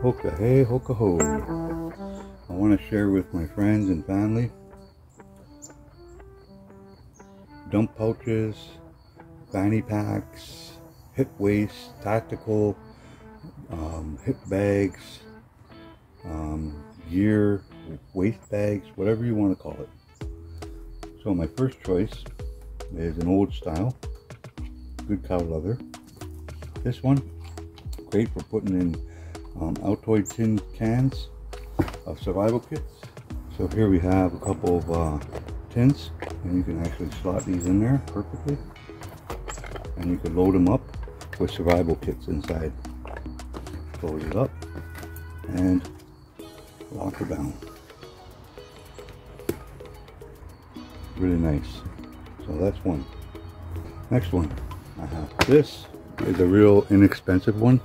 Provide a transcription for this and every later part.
Hoka hey, hoka ho. I want to share with my friends and family dump pouches, fanny packs, hip waist, tactical, hip bags, gear, waist bags, whatever you want to call it. So my first choice is an old style, good cow leather. This one, great for putting in Altoid tin cans of survival kits. So here we have a couple of tins, and you can actually slot these in there perfectly, and you can load them up with survival kits inside. Close it up and lock it down. Really nice. So that's one. Next one I have. This is a real inexpensive one.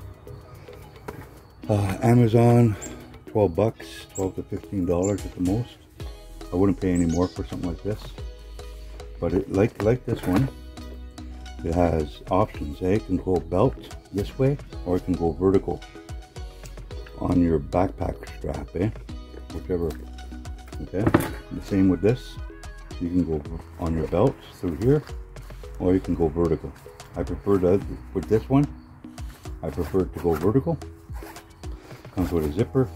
Amazon, 12 bucks, $12 to $15 at the most. I wouldn't pay any more for something like this. But it, like this one, it has options. It can go belt this way, or it can go vertical on your backpack strap, whichever. Okay, the same with this. You can go on your belt through here, or you can go vertical. I prefer that with this one. I prefer it to go vertical. Comes with a zipper,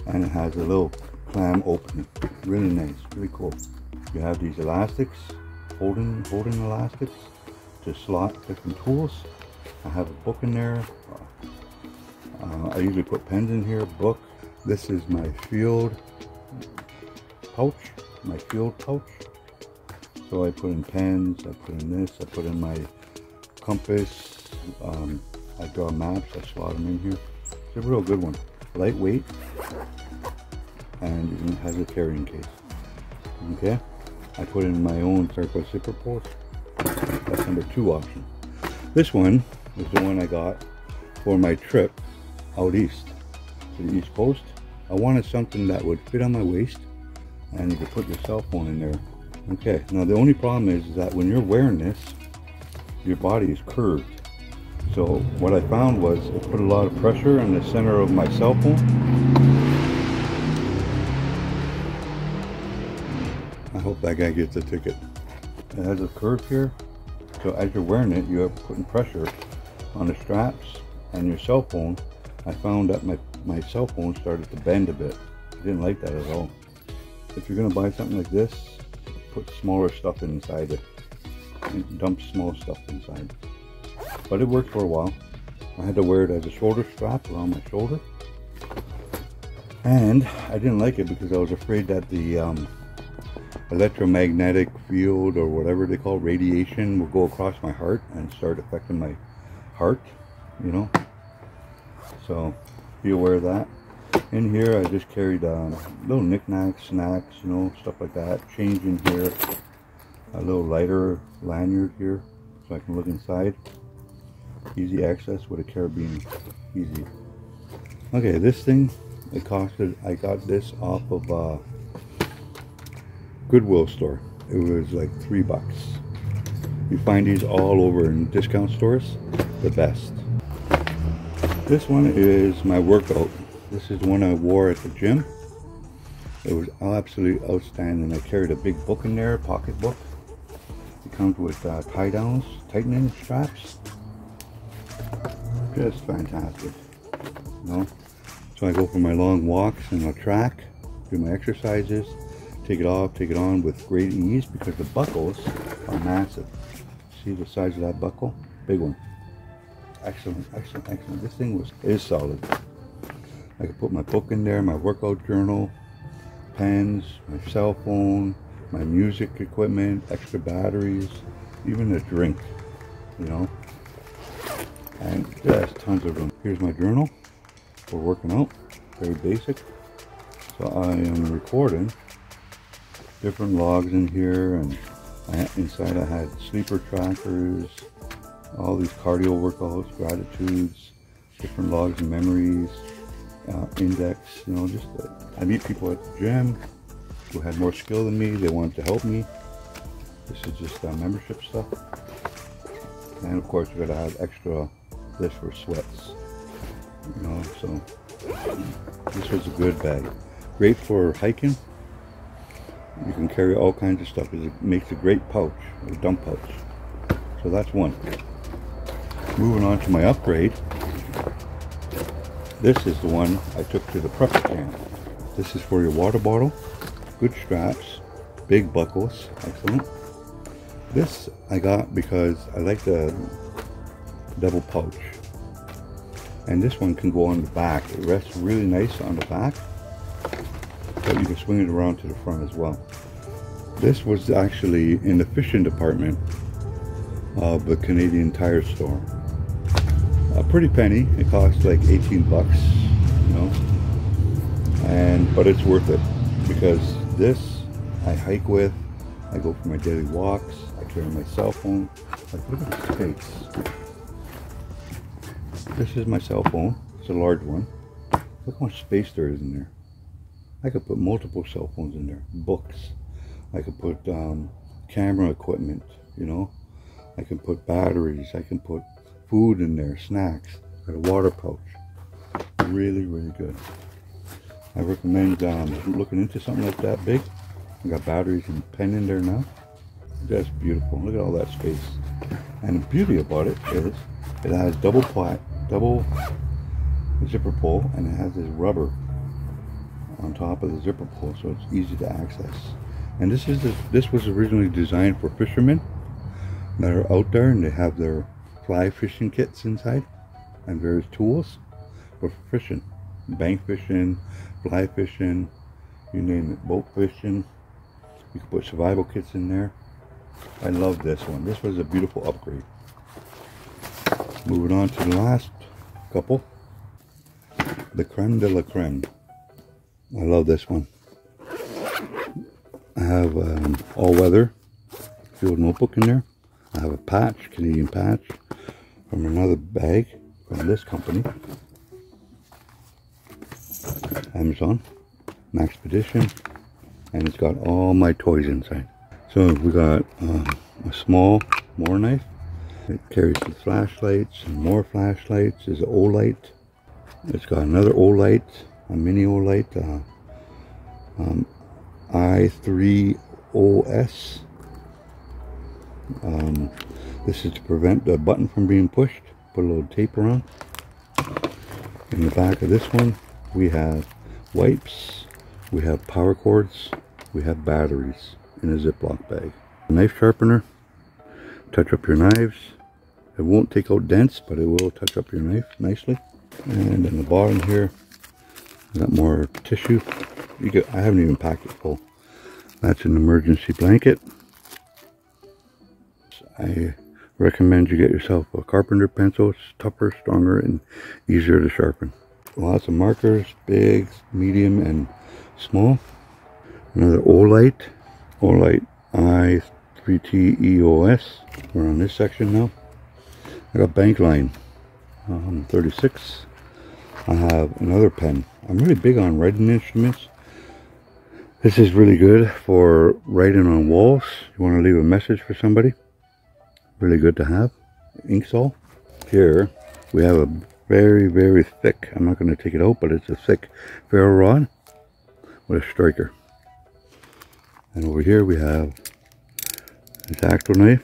and it has a little clam opening. Really nice, really cool. You have these elastics, holding elastics to slot different tools. I have a book in there. I usually put pens in here, book. This is my field pouch, So I put in pens, I put in this, I put in my compass. I draw maps, I slot them in here. It's a real good one. Lightweight, and it has a carrying case. Okay, I put in my own circle zipper post. That's number 2 option. This one is the one I got for my trip out east to the East Coast. I wanted something that would fit on my waist, and you could put your cell phone in there. Okay, now the only problem is that when you're wearing this, your body is curved. So what I found was it put a lot of pressure in the center of my cell phone. I hope that guy gets a ticket. It has a curve here, so as you're wearing it, you're putting pressure on the straps and your cell phone. I found that my cell phone started to bend a bit. I didn't like that at all. If you're gonna buy something like this, put smaller stuff inside it. Dump small stuff inside. But it worked for a while. I had to wear it as a shoulder strap around my shoulder. And I didn't like it because I was afraid that the electromagnetic field, or whatever they call radiation, will go across my heart and start affecting my heart, you know. So be aware of that. In here I just carried little knickknacks, snacks, you know, stuff like that. Change in here. A little lighter lanyard here so I can look inside. Easy access with a carabiner. Easy. Okay, this thing, it costed, I got this off of Goodwill store. It was like $3. You find these all over in discount stores. The best. This one is my workout. This is the one I wore at the gym. It was absolutely outstanding. I carried a big book in there, pocket book. It comes with tie downs, tightening straps. Just fantastic, you know. So I go for my long walks and I'll track, do my exercises, take it off, take it on with great ease because the buckles are massive. See the size of that buckle? Big one. Excellent, excellent, excellent. This thing is solid. I can put my book in there, my workout journal, pens, my cell phone, my music equipment, extra batteries, even a drink, you know. And just tons of room. Here's my journal for working out, very basic. So I am recording different logs in here, and inside I had sleeper trackers, all these cardio workouts, gratitudes, different logs and memories, index, you know, just I meet people at the gym who had more skill than me. They wanted to help me. This is just membership stuff. And of course, you gotta have extra this for sweats. You know, so this was a good bag. Great for hiking. You can carry all kinds of stuff. It makes a great pouch, a dump pouch. So that's one. Moving on to my upgrade. This is the one I took to the prepper camp. This is for your water bottle. Good straps, big buckles, excellent. This I got because I like the double pouch. And this one can go on the back. It rests really nice on the back, but you can swing it around to the front as well. This was actually in the fishing department of the Canadian Tire store. A pretty penny. It costs like 18 bucks, you know, but it's worth it because this I hike with. I go for my daily walks. I carry my cell phone. Like, look at the space. This is my cell phone. It's a large one. Look how much space there is in there. I could put multiple cell phones in there. Books. I could put camera equipment, you know. I can put batteries. I can put food in there, snacks. Got a water pouch. Really, really good. I recommend looking into something like that big. I got batteries and pen in there now. That's beautiful. Look at all that space. And the beauty about it is it has double zipper pull, and it has this rubber on top of the zipper pull, so it's easy to access. And this was originally designed for fishermen that are out there and they have their fly fishing kits inside and various tools for fishing, bank fishing, fly fishing, you name it, boat fishing. You can put survival kits in there. I love this one. This was a beautiful upgrade. Moving on to the last couple, the creme de la creme. I love this one. I have all-weather field notebook in there. I have a patch, Canadian patch, from another bag from this company, Amazon, Maxpedition, and it's got all my toys inside. So we got a small More knife. It carries the flashlights and more flashlights. There's an Olight. It's got another Olight, a mini Olight, i3OS. This is to prevent the button from being pushed. Put a little tape around. In the back of this one, we have wipes, we have power cords, we have batteries in a Ziploc bag. A knife sharpener, touch up your knives. It won't take out dents, but it will touch up your knife nicely. And in the bottom here, I got more tissue. I haven't even packed it full. That's an emergency blanket. I recommend you get yourself a carpenter pencil. It's tougher, stronger, and easier to sharpen. Lots of markers, big, medium, and small. Another Olight i3TEOS. We're on this section now. I got Bankline 36. I have another pen. I'm really big on writing instruments. This is really good for writing on walls. You want to leave a message for somebody. Really good to have. Inksol. Here we have a very, very thick, I'm not going to take it out, but it's a thick ferro rod with a striker. And over here we have this X-Acto knife,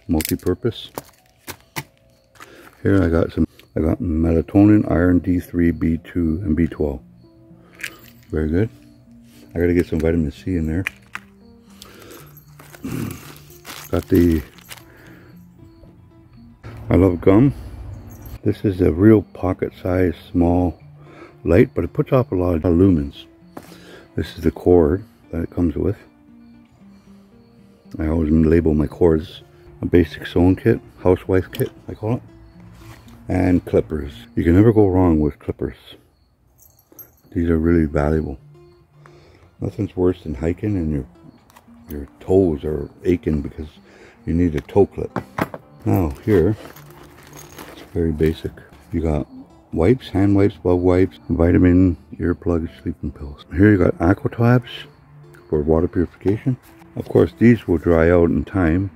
multi-purpose. Here I got melatonin, iron, D3, B2, and B12. Very good. I gotta get some vitamin C in there. Got the I love gum. This is a real pocket size small light, but it puts off a lot of lumens. This is the cord that it comes with. I always label my cords. A basic sewing kit, housewife kit I call it. And clippers. You can never go wrong with clippers. These are really valuable. Nothing's worse than hiking and your toes are aching because you need a toe clip. Now here, it's very basic. You got wipes, hand wipes, glove wipes, vitamin, earplugs, sleeping pills. Here you got Aquatabs for water purification. Of course these will dry out in time,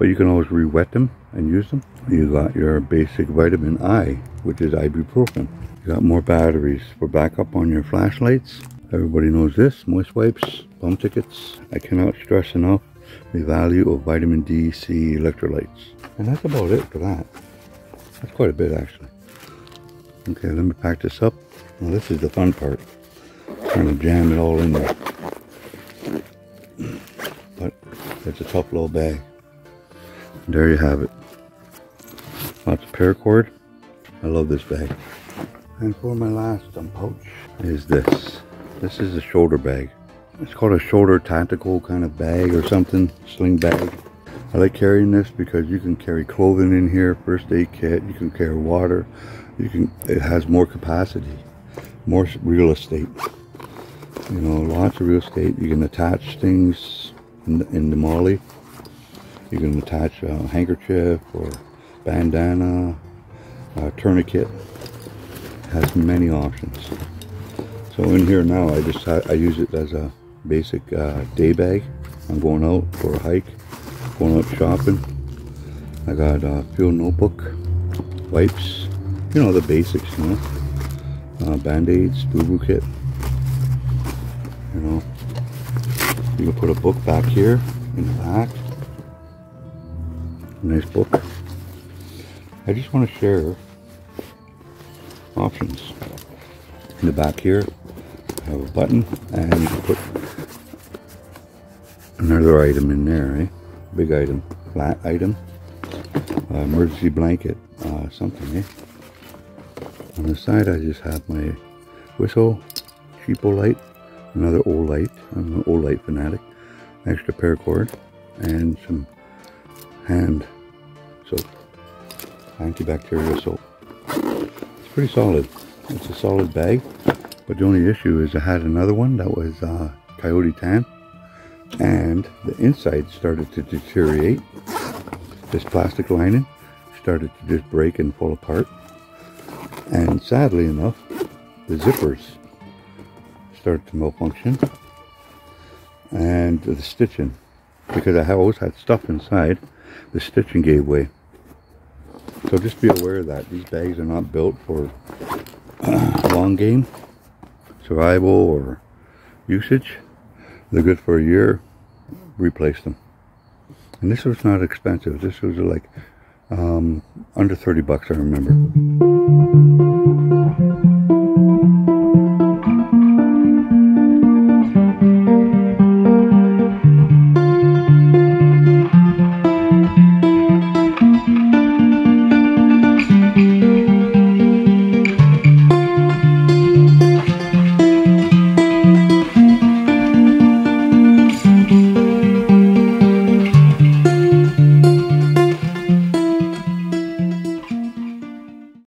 but you can always re-wet them and use them. You got your basic vitamin I, which is ibuprofen. You got more batteries for backup on your flashlights. Everybody knows this, moist wipes, bum tickets. I cannot stress enough the value of vitamin D, C, electrolytes. And that's about it for that. That's quite a bit actually. Okay, let me pack this up. Now this is the fun part. Trying to jam it all in there. But it's a tough little bag. And there you have it. Lots of paracord. I love this bag. And for my last pouch is this. This is a shoulder bag. It's called a shoulder tactical kind of bag or something, sling bag. I like carrying this because you can carry clothing in here, first aid kit, you can carry water, it has more capacity, more real estate. You know, lots of real estate. You can attach things in the molly. You can attach a handkerchief or bandana, tourniquet. It has many options. So in here now, I use it as a basic day bag. I'm going out for a hike, going out shopping. I got a field notebook, wipes, you know, the basics, you know, band-aids, boo-boo kit, you know. You can put a book back here in the back. Nice book. I just want to share options. In the back here, I have a button, and you can put another item in there, eh? Big item, flat item, emergency blanket, something, eh? On the side, I just have my whistle, cheapo light, another Olight. I'm an Olight fanatic. Extra paracord, and some hand soap, antibacterial soap. It's pretty solid. It's a solid bag, but the only issue is I had another one that was coyote tan, and the inside started to deteriorate. This plastic lining started to just break and fall apart, and sadly enough, the zippers started to malfunction, and the stitching, because I always had stuff inside, the stitching gave way. So just be aware of that. These bags are not built for long game, survival, or usage. They're good for a year, replace them. And this was not expensive. This was like under 30 bucks, I remember.